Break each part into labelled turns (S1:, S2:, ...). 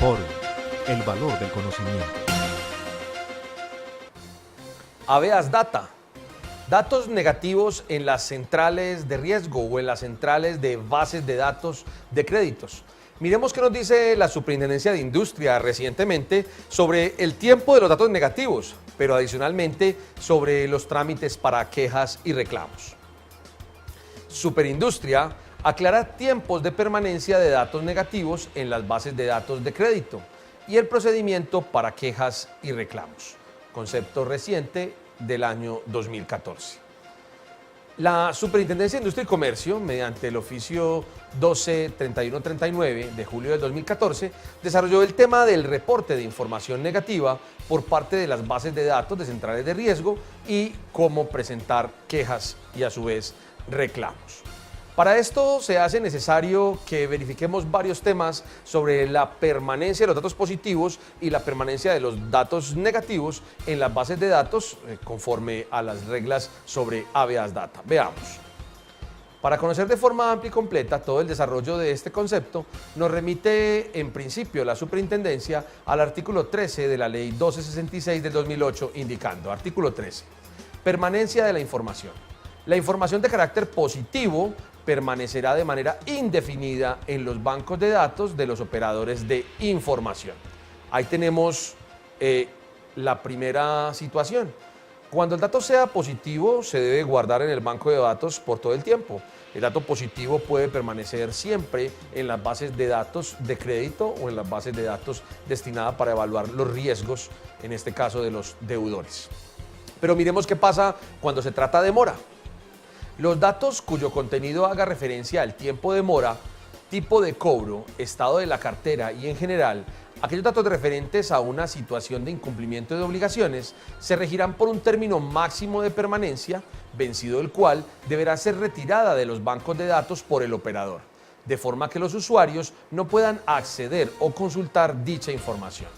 S1: Foro, el valor del conocimiento.
S2: Habeas data. Datos negativos en las centrales de riesgo o en las centrales de bases de datos de créditos. Miremos qué nos dice la Superintendencia de Industria recientemente sobre el tiempo de los datos negativos, pero adicionalmente sobre los trámites para quejas y reclamos. Superindustria aclara tiempos de permanencia de datos negativos en las bases de datos de crédito y el procedimiento para quejas y reclamos. Concepto reciente del año 2014. La Superintendencia de Industria y Comercio, mediante el oficio 12-3139 de julio del 2014, desarrolló el tema del reporte de información negativa por parte de las bases de datos de centrales de riesgo y cómo presentar quejas y a su vez reclamos. Para esto se hace necesario que verifiquemos varios temas sobre la permanencia de los datos positivos y la permanencia de los datos negativos en las bases de datos conforme a las reglas sobre habeas data. Veamos. Para conocer de forma amplia y completa todo el desarrollo de este concepto, nos remite en principio la Superintendencia al artículo 13 de la Ley 1266 del 2008, indicando, artículo 13, permanencia de la información. La información de carácter positivo permanecerá de manera indefinida en los bancos de datos de los operadores de información. Ahí tenemos la primera situación. Cuando el dato sea positivo, se debe guardar en el banco de datos por todo el tiempo. El dato positivo puede permanecer siempre en las bases de datos de crédito o en las bases de datos destinadas para evaluar los riesgos, en este caso de los deudores. Pero miremos qué pasa cuando se trata de mora. Los datos cuyo contenido haga referencia al tiempo de mora, tipo de cobro, estado de la cartera y en general, aquellos datos referentes a una situación de incumplimiento de obligaciones se regirán por un término máximo de permanencia, vencido el cual deberá ser retirada de los bancos de datos por el operador, de forma que los usuarios no puedan acceder o consultar dicha información.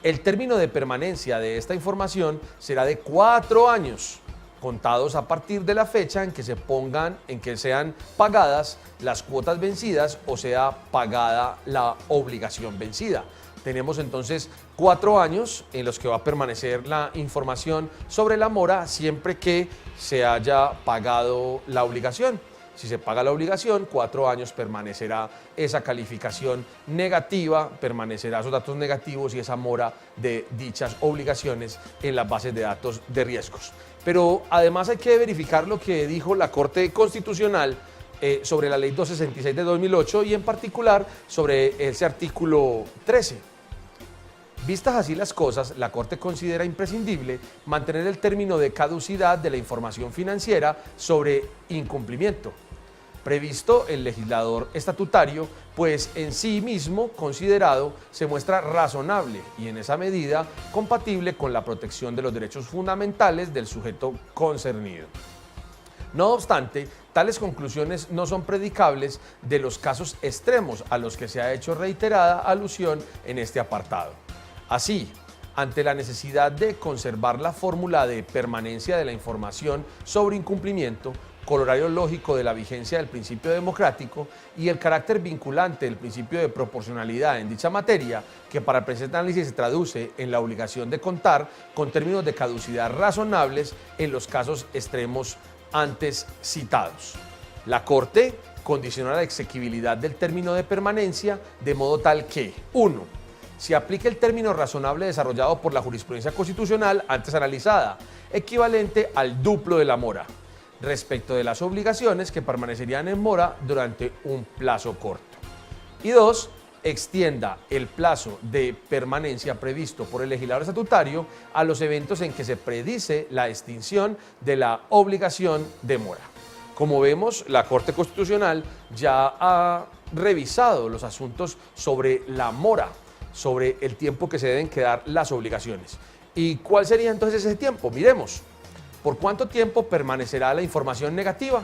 S2: El término de permanencia de esta información será de 4 años. Contados a partir de la fecha en que sean pagadas las cuotas vencidas o sea pagada la obligación vencida. Tenemos entonces 4 años en los que va a permanecer la información sobre la mora siempre que se haya pagado la obligación. Si se paga la obligación, 4 años permanecerá esa calificación negativa, permanecerá esos datos negativos y esa mora de dichas obligaciones en las bases de datos de riesgos. Pero además hay que verificar lo que dijo la Corte Constitucional sobre la Ley 266 de 2008 y en particular sobre ese artículo 13. Vistas así las cosas, la Corte considera imprescindible mantener el término de caducidad de la información financiera sobre incumplimiento, previsto el legislador estatutario, pues en sí mismo considerado se muestra razonable y en esa medida compatible con la protección de los derechos fundamentales del sujeto concernido. No obstante, tales conclusiones no son predicables de los casos extremos a los que se ha hecho reiterada alusión en este apartado. Así, ante la necesidad de conservar la fórmula de permanencia de la información sobre incumplimiento, corolario lógico de la vigencia del principio democrático y el carácter vinculante del principio de proporcionalidad en dicha materia, que para el presente análisis se traduce en la obligación de contar con términos de caducidad razonables en los casos extremos antes citados. La Corte condiciona la exequibilidad del término de permanencia de modo tal que 1. Se aplique el término razonable desarrollado por la jurisprudencia constitucional antes analizada, equivalente al duplo de la mora, respecto de las obligaciones que permanecerían en mora durante un plazo corto. Y 2. Extienda el plazo de permanencia previsto por el legislador estatutario a los eventos en que se predice la extinción de la obligación de mora. Como vemos, la Corte Constitucional ya ha revisado los asuntos sobre la mora, sobre el tiempo que se deben quedar las obligaciones. ¿Y cuál sería entonces ese tiempo? Miremos. ¿Por cuánto tiempo permanecerá la información negativa?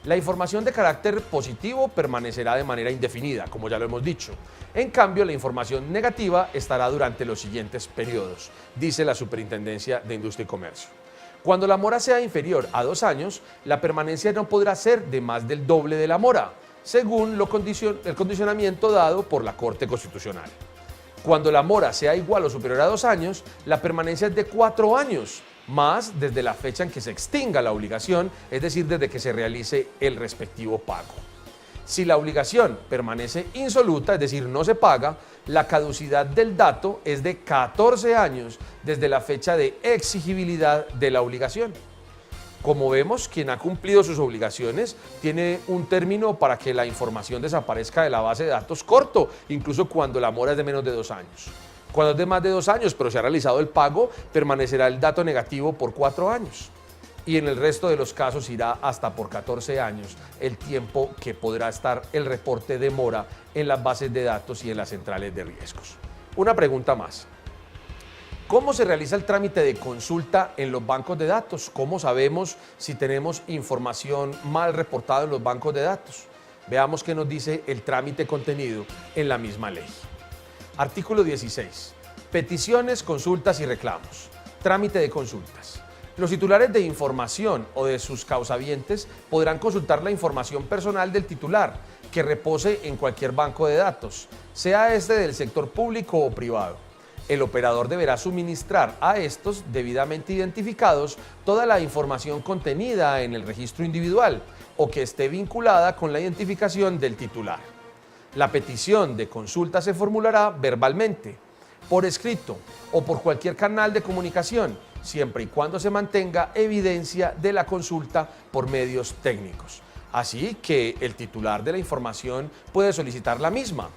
S2: La información de carácter positivo permanecerá de manera indefinida, como ya lo hemos dicho. En cambio, la información negativa estará durante los siguientes periodos, dice la Superintendencia de Industria y Comercio. Cuando la mora sea inferior a 2 años, la permanencia no podrá ser de más del doble de la mora, según el condicionamiento dado por la Corte Constitucional. Cuando la mora sea igual o superior a 2 años, la permanencia es de 4 años, más desde la fecha en que se extinga la obligación, es decir, desde que se realice el respectivo pago. Si la obligación permanece insoluta, es decir, no se paga, la caducidad del dato es de 14 años desde la fecha de exigibilidad de la obligación. Como vemos, quien ha cumplido sus obligaciones tiene un término para que la información desaparezca de la base de datos corto, incluso cuando la mora es de menos de 2 años. Cuando es de más de 2 años, pero se ha realizado el pago, permanecerá el dato negativo por 4 años. Y en el resto de los casos irá hasta por 14 años el tiempo que podrá estar el reporte de mora en las bases de datos y en las centrales de riesgos. Una pregunta más. ¿Cómo se realiza el trámite de consulta en los bancos de datos? ¿Cómo sabemos si tenemos información mal reportada en los bancos de datos? Veamos qué nos dice el trámite contenido en la misma ley. Artículo 16. Peticiones, consultas y reclamos. Trámite de consultas. Los titulares de información o de sus causavientes podrán consultar la información personal del titular que repose en cualquier banco de datos, sea este del sector público o privado. El operador deberá suministrar a estos debidamente identificados toda la información contenida en el registro individual o que esté vinculada con la identificación del titular. La petición de consulta se formulará verbalmente, por escrito o por cualquier canal de comunicación, siempre y cuando se mantenga evidencia de la consulta por medios técnicos. Así que el titular de la información puede solicitar la misma.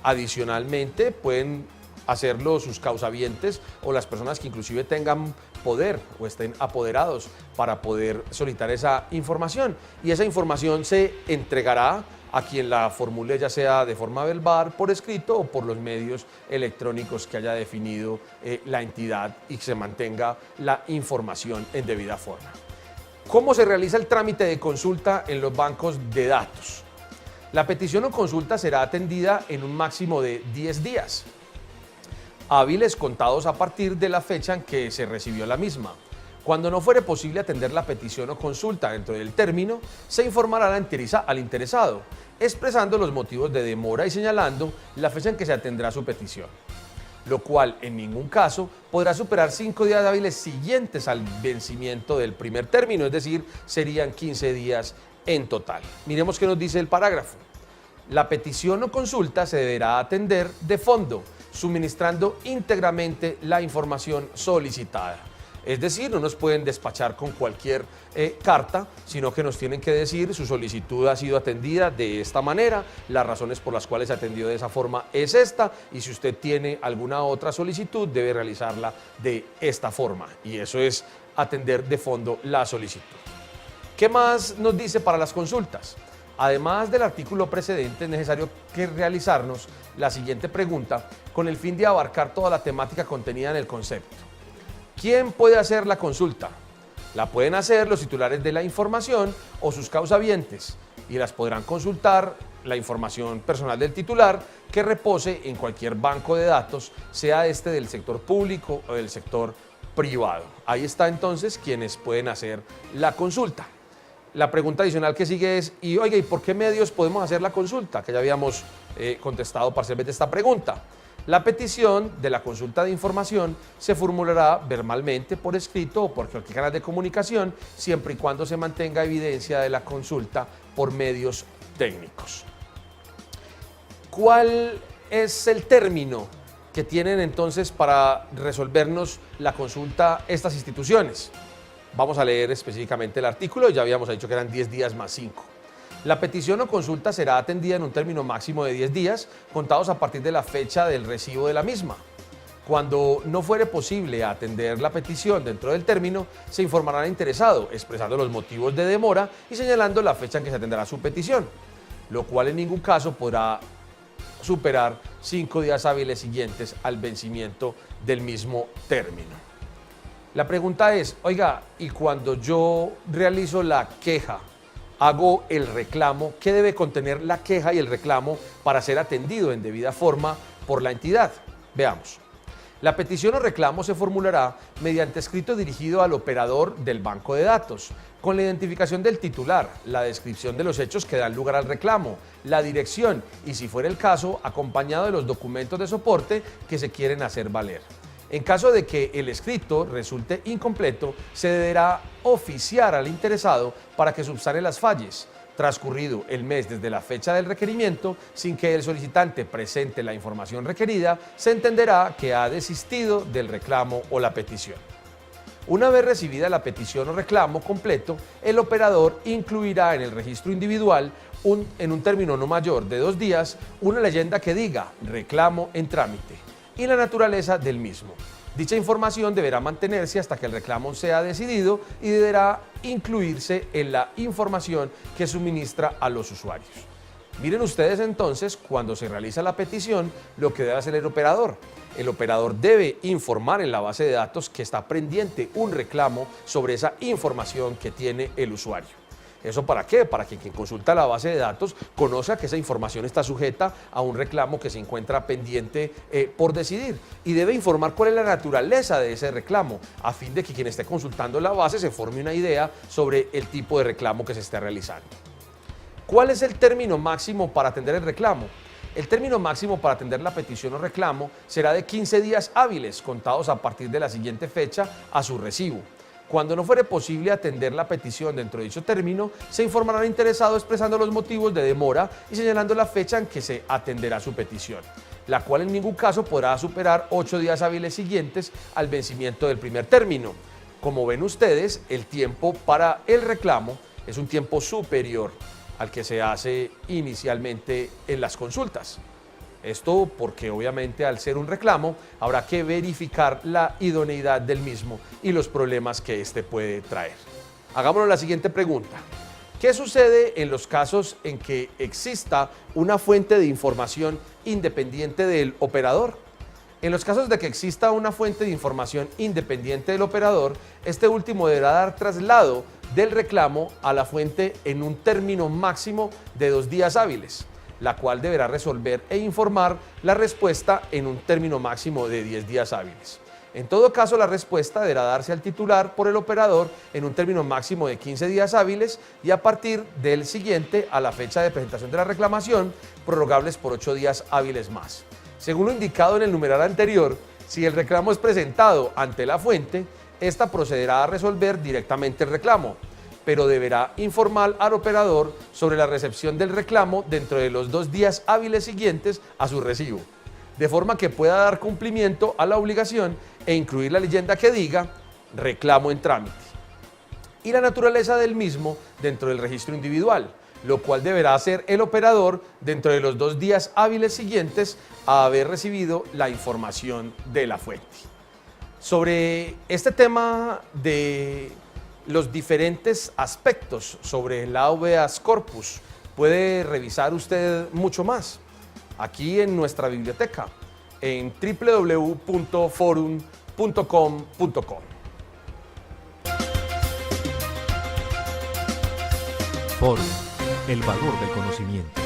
S2: Adicionalmente, pueden hacerlo sus causavientes o las personas que inclusive tengan poder o estén apoderados para poder solicitar esa información. Y esa información se entregará a quien la formule, ya sea de forma verbal, por escrito o por los medios electrónicos que haya definido la entidad y que se mantenga la información en debida forma. ¿Cómo se realiza el trámite de consulta en los bancos de datos? La petición o consulta será atendida en un máximo de 10 días, hábiles contados a partir de la fecha en que se recibió la misma. Cuando no fuere posible atender la petición o consulta dentro del término, se informará al interesado, expresando los motivos de demora y señalando la fecha en que se atenderá su petición, lo cual en ningún caso podrá superar 5 días hábiles siguientes al vencimiento del primer término, es decir, serían 15 días en total. Miremos qué nos dice el parágrafo. La petición o consulta se deberá atender de fondo, suministrando íntegramente la información solicitada. Es decir, no nos pueden despachar con cualquier carta, sino que nos tienen que decir su solicitud ha sido atendida de esta manera, las razones por las cuales se atendió de esa forma es esta, y si usted tiene alguna otra solicitud debe realizarla de esta forma, y eso es atender de fondo la solicitud. ¿Qué más nos dice para las consultas? Además del artículo precedente, es necesario realizarnos la siguiente pregunta con el fin de abarcar toda la temática contenida en el concepto. ¿Quién puede hacer la consulta? La pueden hacer los titulares de la información o sus causavientes y las podrán consultar la información personal del titular que repose en cualquier banco de datos, sea este del sector público o del sector privado. Ahí está entonces quienes pueden hacer la consulta. La pregunta adicional que sigue es, y oiga, ¿y por qué medios podemos hacer la consulta? Que ya habíamos contestado parcialmente esta pregunta. La petición de la consulta de información se formulará verbalmente, por escrito o por cualquier canal de comunicación, siempre y cuando se mantenga evidencia de la consulta por medios técnicos. ¿Cuál es el término que tienen entonces para resolvernos la consulta estas instituciones? Vamos a leer específicamente el artículo, ya habíamos dicho que eran 10 días más 5. La petición o consulta será atendida en un término máximo de 10 días, contados a partir de la fecha del recibo de la misma. Cuando no fuere posible atender la petición dentro del término, se informará al interesado, expresando los motivos de demora y señalando la fecha en que se atenderá su petición, lo cual en ningún caso podrá superar 5 días hábiles siguientes al vencimiento del mismo término. La pregunta es, oiga, ¿y cuando yo realizo la queja, hago el reclamo, qué debe contener la queja y el reclamo para ser atendido en debida forma por la entidad? Veamos. La petición o reclamo se formulará mediante escrito dirigido al operador del banco de datos, con la identificación del titular, la descripción de los hechos que dan lugar al reclamo, la dirección y, si fuera el caso, acompañado de los documentos de soporte que se quieren hacer valer. En caso de que el escrito resulte incompleto, se deberá oficiar al interesado para que subsane las fallas. Transcurrido el mes desde la fecha del requerimiento, sin que el solicitante presente la información requerida, se entenderá que ha desistido del reclamo o la petición. Una vez recibida la petición o reclamo completo, el operador incluirá en el registro individual, en un término no mayor de 2 días, una leyenda que diga reclamo en trámite y la naturaleza del mismo. Dicha información deberá mantenerse hasta que el reclamo sea decidido y deberá incluirse en la información que suministra a los usuarios. Miren ustedes entonces, cuando se realiza la petición, lo que debe hacer el operador. El operador debe informar en la base de datos que está pendiente un reclamo sobre esa información que tiene el usuario. ¿Eso para qué? Para que quien consulta la base de datos conozca que esa información está sujeta a un reclamo que se encuentra pendiente por decidir, y debe informar cuál es la naturaleza de ese reclamo, a fin de que quien esté consultando la base se forme una idea sobre el tipo de reclamo que se esté realizando. ¿Cuál es el término máximo para atender el reclamo? El término máximo para atender la petición o reclamo será de 15 días hábiles contados a partir de la siguiente fecha a su recibo. Cuando no fuere posible atender la petición dentro de dicho término, se informará al interesado expresando los motivos de demora y señalando la fecha en que se atenderá su petición, la cual en ningún caso podrá superar 8 días hábiles siguientes al vencimiento del primer término. Como ven ustedes, el tiempo para el reclamo es un tiempo superior al que se hace inicialmente en las consultas. Esto porque obviamente al ser un reclamo habrá que verificar la idoneidad del mismo y los problemas que éste puede traer. Hagámonos la siguiente pregunta. ¿Qué sucede en los casos en que exista una fuente de información independiente del operador? En los casos de que exista una fuente de información independiente del operador, este último deberá dar traslado del reclamo a la fuente en un término máximo de 2 días hábiles, la cual deberá resolver e informar la respuesta en un término máximo de 10 días hábiles. En todo caso, la respuesta deberá darse al titular por el operador en un término máximo de 15 días hábiles y a partir del siguiente a la fecha de presentación de la reclamación, prorrogables por 8 días hábiles más. Según lo indicado en el numeral anterior, si el reclamo es presentado ante la fuente, esta procederá a resolver directamente el reclamo, pero deberá informar al operador sobre la recepción del reclamo dentro de los 2 días hábiles siguientes a su recibo, de forma que pueda dar cumplimiento a la obligación e incluir la leyenda que diga reclamo en trámite y la naturaleza del mismo dentro del registro individual, lo cual deberá hacer el operador dentro de los 2 días hábiles siguientes a haber recibido la información de la fuente. Sobre este tema de los diferentes aspectos sobre el habeas corpus, puede revisar usted mucho más aquí en nuestra biblioteca en www.forum.com.co.
S1: Forum, el valor del conocimiento.